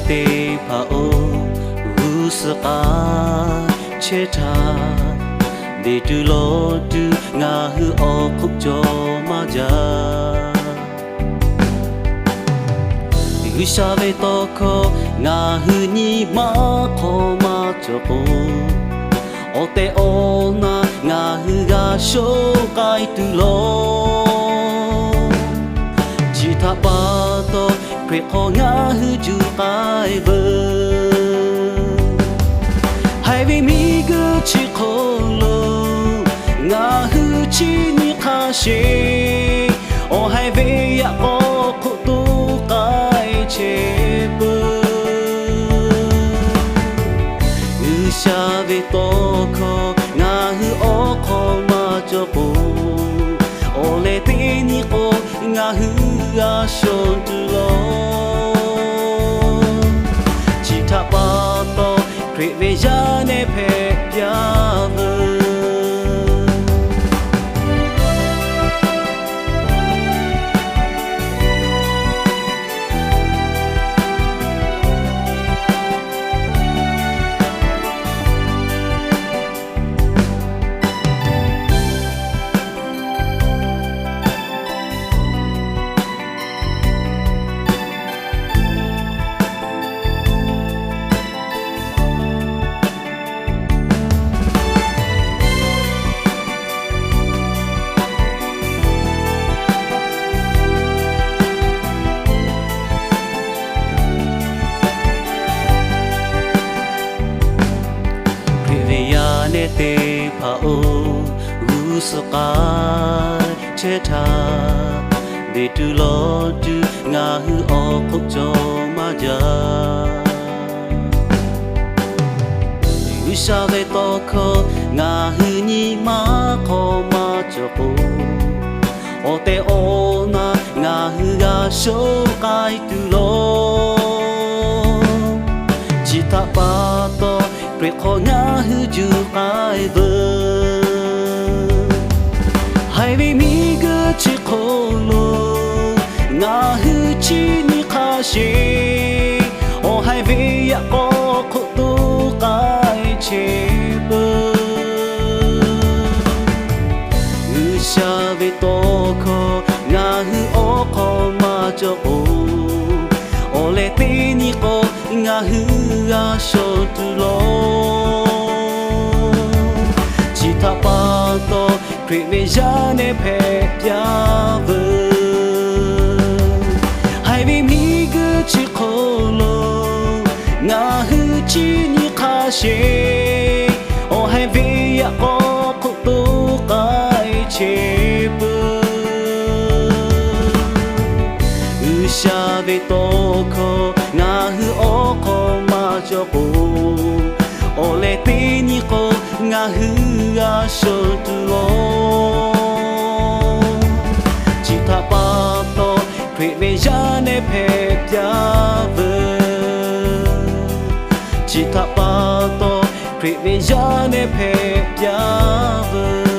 te pa o usaka cheta de tu lo tu nga hu o khuk jo ma ja hu sha ve to ko nga hu ni ma ko ma cho ko o te o na nga hu ga sho kai tu lo chi ta pa to kwe ko nga hu ju kai bơ hai vi mi gu chi ko lo nga hu chi ni kha she o hai ve ya ko ko tu kai che bơ u sha ve to ko nga hu o ko ma cho ko o le te ni ko nga hu ga shon tu lo chi ta pa to kwe ve ya ne phe pya vơ ne te pa o usaka cheta de tu lo tu nga hu o khuk jo ma ja u sha ve to ko nga hu ni ma ko ma cho ko o te o na nga hu ga sho kai tu lo chi ta pa to kwe ko nga hu ju kai bơ hai vi mi gu chi ko lo nga hu chi ni kha she o hai ve ya ko ko tu kai che bơ u sha ve to ko nga hu o ko ma cho o le te ni ko nga hu ga sho tu lo chi ta pa to kwe ve ya ne phe pya vơ hai vi mi gu chi ko lo nga hu chi ni kha she o hai ve ya ko ko tu kai che bơ u sha ve to ko nga hu o ko ma cho ko o le te ni ko nga hu ga sho tu lo chi ta pa to kwe ve ya ne phe pya vơ chi ta pa to kwe ve ya ne phe pya vơ